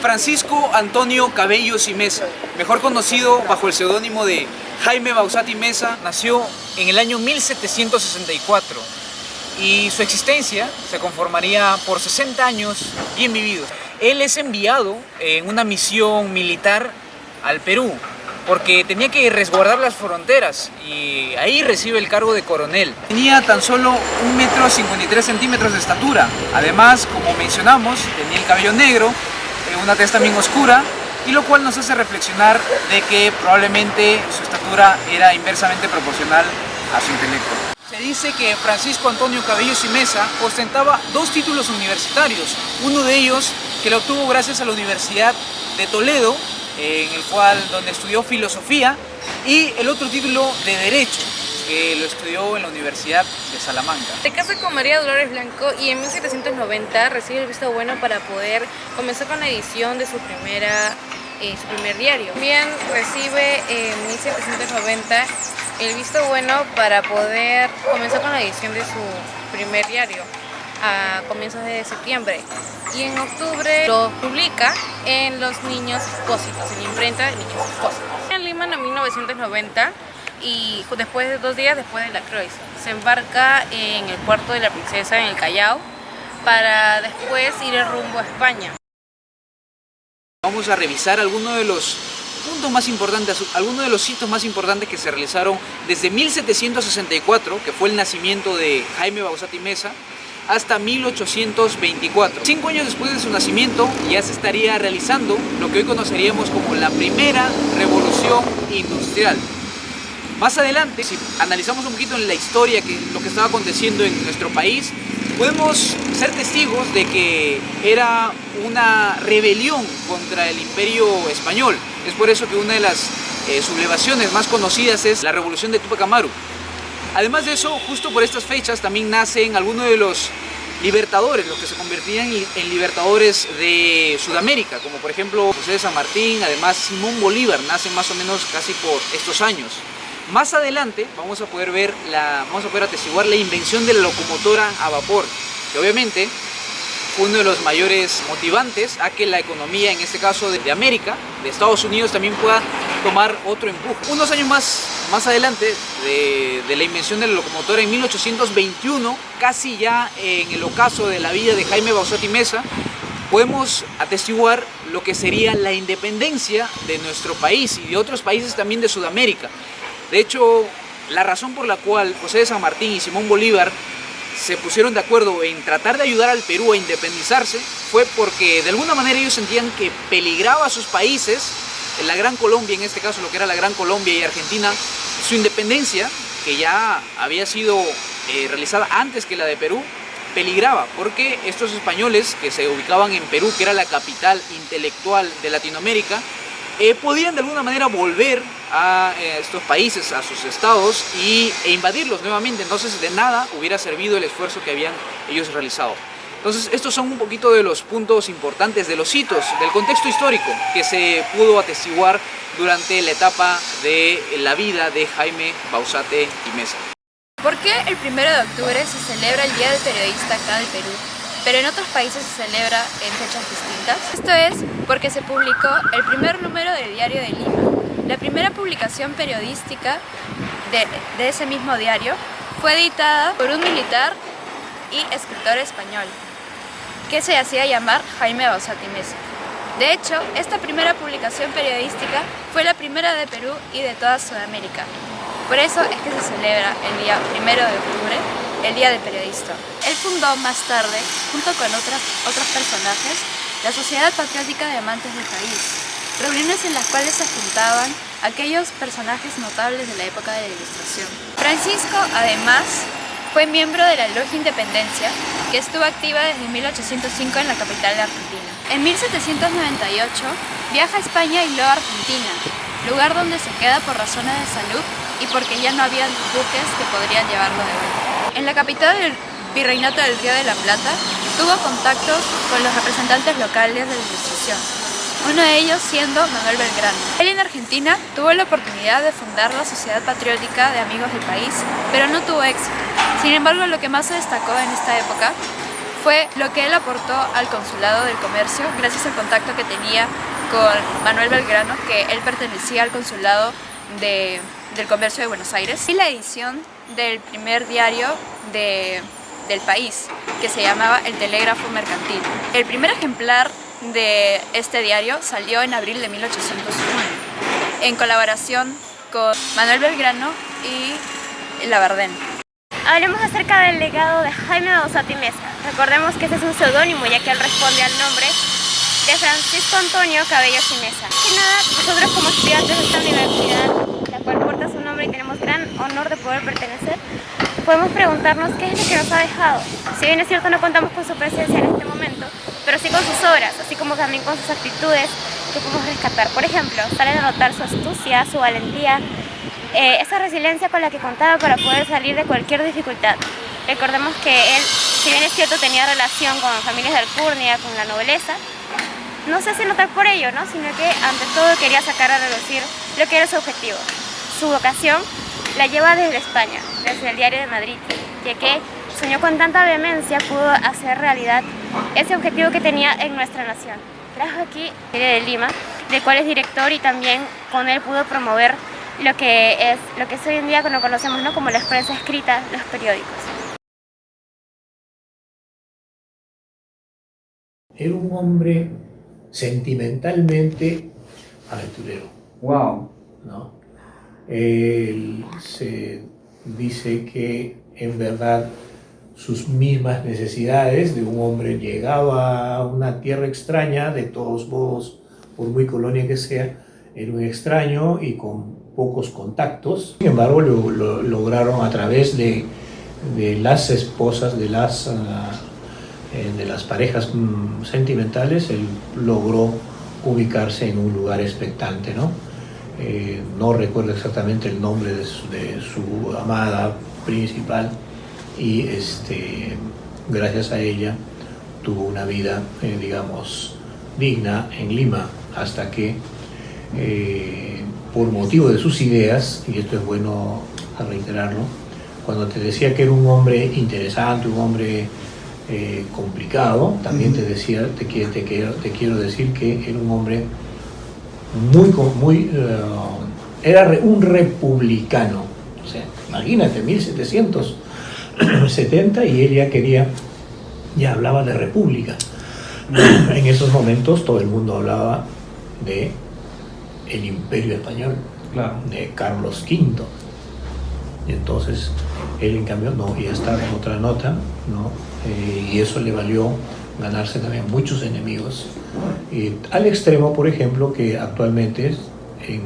Francisco Antonio Cabellos y Mesa, mejor conocido bajo el seudónimo de Jaime Bauzat Mesa, nació en el año 1764 y su existencia se conformaría por 60 años bien vividos. Él es enviado en una misión militar al Perú porque tenía que resguardar las fronteras y ahí recibe el cargo de coronel. Tenía tan solo 1,53 m de estatura. Además, como mencionamos, tenía el cabello negro, una tez también oscura, y lo cual nos hace reflexionar de que probablemente su estatura era inversamente proporcional a su intelecto. Se dice que Francisco Antonio Cabellos y Mesa ostentaba 2 títulos universitarios, uno de ellos que lo obtuvo gracias a la Universidad de Toledo, donde estudió filosofía, y el otro título de Derecho, que lo estudió en la Universidad de Salamanca. Se casa con María Dolores Blanco y en 1790 recibe el visto bueno para poder comenzar con la edición de su primer diario. También recibe en 1790 el visto bueno para poder comenzar con la edición de su primer diario a comienzos de septiembre, y en octubre lo publica en Los Niños Expósitos, en la imprenta de Niños Expósitos. En Lima en 1990, y después de 2 días después de la Croix, se embarca en el puerto de la Princesa en el Callao para después ir rumbo a España. Vamos a revisar algunos de los puntos más importantes, algunos de los hitos más importantes que se realizaron desde 1764, que fue el nacimiento de Jaime Bauzat Mesa, hasta 1824. 5 años después de su nacimiento ya se estaría realizando lo que hoy conoceríamos como la primera revolución industrial. Más adelante, si analizamos un poquito en la historia lo que estaba aconteciendo en nuestro país, podemos ser testigos de que era una rebelión contra el Imperio Español. Es por eso que una de las sublevaciones más conocidas es la Revolución de Túpac Amaru. Además de eso, justo por estas fechas también nacen algunos de los libertadores, los que se convertían en libertadores de Sudamérica, como por ejemplo José de San Martín. Además, Simón Bolívar nace más o menos casi por estos años. Más adelante vamos a poder atestiguar la invención de la locomotora a vapor, que obviamente fue uno de los mayores motivantes a que la economía, en este caso de América, de Estados Unidos, también pueda tomar otro empuje. Unos años más adelante de la invención de la locomotora, en 1821, casi ya en el ocaso de la vida de Jaime Bauzat Mesa, podemos atestiguar lo que sería la independencia de nuestro país y de otros países también de Sudamérica. De hecho, la razón por la cual José de San Martín y Simón Bolívar se pusieron de acuerdo en tratar de ayudar al Perú a independizarse fue porque de alguna manera ellos sentían que peligraba a sus países, en la Gran Colombia, en este caso lo que era la Gran Colombia y Argentina, su independencia, que ya había sido realizada antes que la de Perú, peligraba porque estos españoles que se ubicaban en Perú, que era la capital intelectual de Latinoamérica, podían de alguna manera volver a estos países, a sus estados e invadirlos nuevamente. Entonces de nada hubiera servido el esfuerzo que habían ellos realizado. Entonces estos son un poquito de los puntos importantes, de los hitos, del contexto histórico que se pudo atestiguar durante la etapa de la vida de Jaime Bauzat Mesa. ¿Por qué el 1 de octubre se celebra el Día del Periodista acá del Perú, pero en otros países se celebra en fechas distintas? Esto es porque se publicó el primer número del Diario de Lima. La primera publicación periodística de ese mismo diario fue editada por un militar y escritor español que se hacía llamar Jaime Bauzat Mesa. De hecho, esta primera publicación periodística fue la primera de Perú y de toda Sudamérica. Por eso es que se celebra el día 1 de octubre, el Día del Periodista. Él fundó más tarde, junto con otros personajes, la Sociedad Patriótica de Amantes del País, reuniones en las cuales se juntaban aquellos personajes notables de la época de la Ilustración. Francisco, además, fue miembro de la Logia Independencia, que estuvo activa desde 1805 en la capital de Argentina. En 1798 viaja a España y luego a Argentina, lugar donde se queda por razones de salud y porque ya no había buques que podrían llevarlo de vuelta. En la capital del Virreinato del Río de la Plata tuvo contactos con los representantes locales de la Ilustración, uno de ellos siendo Manuel Belgrano. Él en Argentina tuvo la oportunidad de fundar la Sociedad Patriótica de Amigos del País, pero no tuvo éxito. Sin embargo, lo que más se destacó en esta época fue lo que él aportó al Consulado del Comercio gracias al contacto que tenía con Manuel Belgrano, que él pertenecía al Consulado del Comercio de Buenos Aires, y la edición del primer diario del país, que se llamaba El Telégrafo Mercantil. El primer ejemplar de este diario salió en abril de 1801, en colaboración con Manuel Belgrano y Labardén. Hablemos acerca del legado de Jaime Bauzat y Meza. Recordemos que ese es un seudónimo, ya que él responde al nombre de Francisco Antonio Cabellos y Meza. Que nada, nosotros como estudiantes de esta universidad, la cual porta su nombre y tenemos gran honor de poder pertenecer, podemos preguntarnos qué es lo que nos ha dejado. Si bien es cierto no contamos con su presencia en este momento, pero sí con sus obras, así como también con sus actitudes que podemos rescatar. Por ejemplo, sale a notar su astucia, su valentía, esa resiliencia con la que contaba para poder salir de cualquier dificultad. Recordemos que él, si bien es cierto, tenía relación con familias de alcurnia, con la nobleza, no se hace notar por ello, ¿no? Sino que ante todo quería sacar a relucir lo que era su objetivo. Su vocación la lleva desde España, desde el Diario de Madrid, ya que soñó con tanta vehemencia, pudo hacer realidad ese objetivo que tenía en nuestra nación. Trajo aquí el Diario de Lima, del cual es director, y también con él pudo promover lo que es hoy en día cuando conocemos, ¿no?, como la prensa escrita, los periódicos. Era un hombre sentimentalmente aventurero. Wow. ¿No? Él se dice que en verdad sus mismas necesidades de un hombre llegado a una tierra extraña, de todos modos, por muy colonia que sea, era un extraño y con pocos contactos. Sin embargo, lo lograron a través de las esposas, de las parejas sentimentales. Él logró ubicarse en un lugar expectante, ¿no? No recuerdo exactamente el nombre de su amada principal, y gracias a ella tuvo una vida, digamos, digna en Lima, hasta que por motivo de sus ideas, y esto es bueno reiterarlo, cuando te decía que era un hombre interesante, un hombre complicado, también te decía, te quiero decir que era un hombre era un republicano. O sea, imagínate, 1770, y él ya hablaba de república. En esos momentos todo el mundo hablaba de el Imperio Español, Claro. de Carlos V. Y entonces él, en cambio, no, ya estaba en otra nota, ¿no? Y eso le valió ganarse también muchos enemigos, al extremo, por ejemplo, que actualmente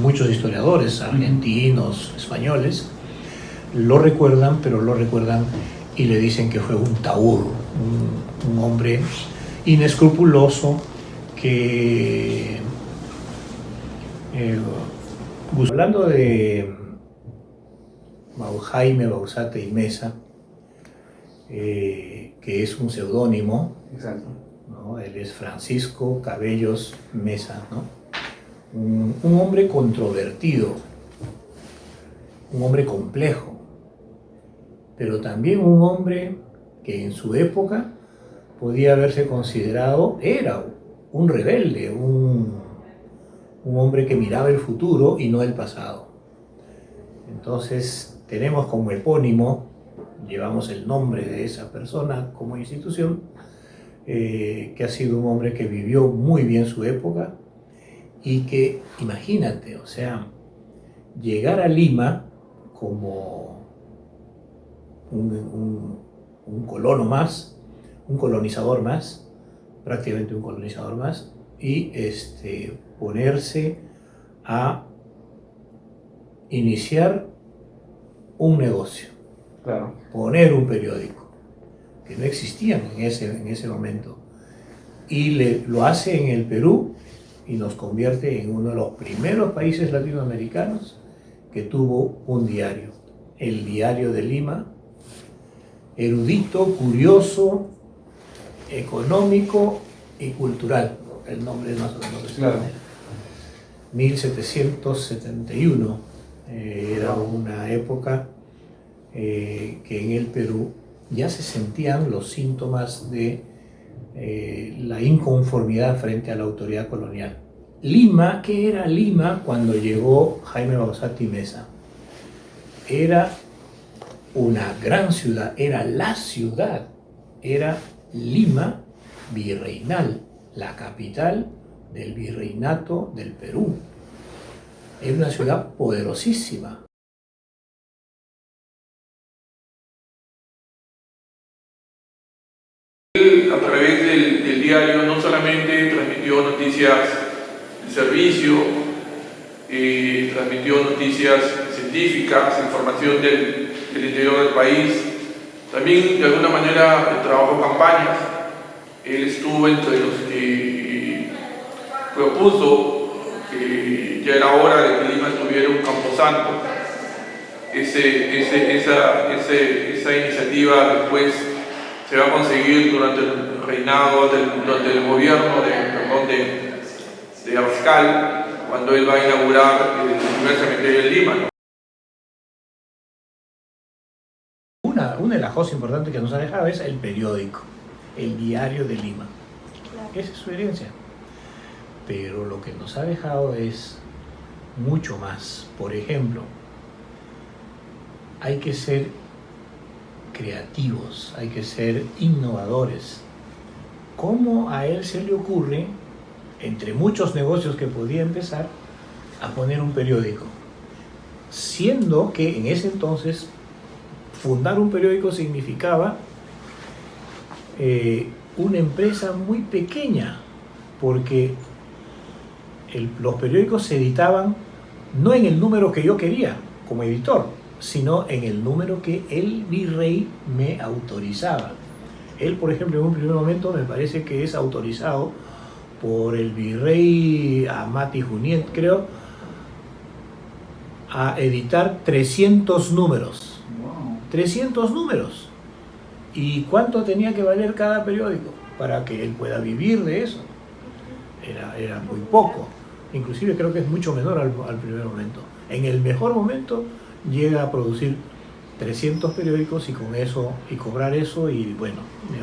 muchos historiadores argentinos, españoles, lo recuerdan, pero lo recuerdan y le dicen que fue un taur, un hombre inescrupuloso que... hablando de Jaime Bauzat y Meza, que es un seudónimo. Exacto. ¿No? Él es Francisco Cabellos Meza, ¿no? Un hombre controvertido, un hombre complejo, pero también un hombre que en su época podía haberse considerado, era un rebelde, un hombre que miraba el futuro y no el pasado. Entonces tenemos como epónimo, llevamos el nombre de esa persona como institución, que ha sido un hombre que vivió muy bien su época, y que, imagínate, o sea, llegar a Lima como un colono más, un colonizador más, prácticamente un colonizador más, y ponerse a iniciar un negocio, Claro. poner un periódico, que no existían en ese momento, y lo hace en el Perú y nos convierte en uno de los primeros países latinoamericanos que tuvo un diario, el Diario de Lima, erudito, curioso, económico y cultural. El nombre es más o menos de esta Claro. manera. 1771 era una época que en el Perú ya se sentían los síntomas de la inconformidad frente a la autoridad colonial. Lima, ¿qué era Lima cuando llegó Jaime Bauzá Meza? Era una gran ciudad, era la ciudad, era Lima virreinal, la capital del virreinato del Perú. Era una ciudad poderosísima. A través del diario no solamente transmitió noticias de servicio, transmitió noticias científicas, información del interior del país, también de alguna manera trabajó campañas. Él estuvo entre los que propuso que ya era hora de que Lima tuviera un camposanto. Esa iniciativa después se va a conseguir durante el reinado, durante el gobierno de Abascal, cuando él va a inaugurar el primer cementerio de Lima, ¿no? Una de las cosas importantes que nos ha dejado es el periódico, el Diario de Lima. Esa es su herencia. Pero lo que nos ha dejado es mucho más. Por ejemplo, hay que ser creativos, hay que ser innovadores. ¿Cómo a él se le ocurre, entre muchos negocios que podía empezar, a poner un periódico? Siendo que en ese entonces fundar un periódico significaba una empresa muy pequeña, porque los periódicos se editaban no en el número que yo quería como editor, sino en el número que el virrey me autorizaba. Él, por ejemplo, en un primer momento me parece que es autorizado por el virrey Amati Junín, creo, a editar 300 números. 300 números. ¿Y cuánto tenía que valer cada periódico para que él pueda vivir de eso? Era muy poco. Inclusive creo que es mucho menor al primer momento. En el mejor momento llega a producir 300 periódicos y con eso, y cobrar eso y bueno,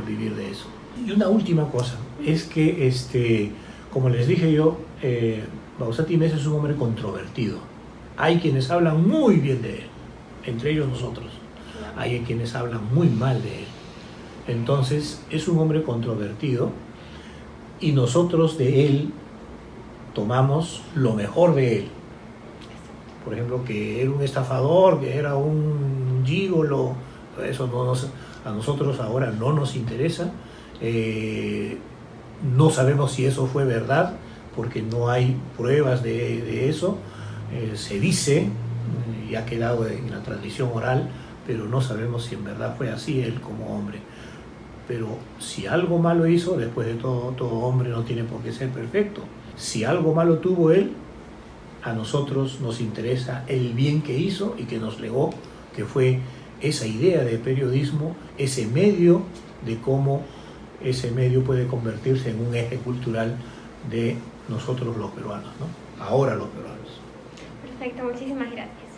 vivir de eso. Y una última cosa, es que como les dije yo, Bauzá Meza es un hombre controvertido. Hay quienes hablan muy bien de él, entre ellos nosotros. Hay quienes hablan muy mal de él. Entonces es un hombre controvertido y nosotros de él tomamos lo mejor de él. Por ejemplo, que era un estafador, que era un gigolo, eso a nosotros ahora no nos interesa. No sabemos si eso fue verdad, porque no hay pruebas de eso. Se dice, y ha quedado en la tradición oral, pero no sabemos si en verdad fue así él como hombre. Pero si algo malo hizo, después de todo hombre no tiene por qué ser perfecto. Si algo malo tuvo él, a nosotros nos interesa el bien que hizo y que nos legó, que fue esa idea de periodismo, ese medio, de cómo ese medio puede convertirse en un eje cultural de nosotros los peruanos, ¿no? Ahora los peruanos. Perfecto, muchísimas gracias.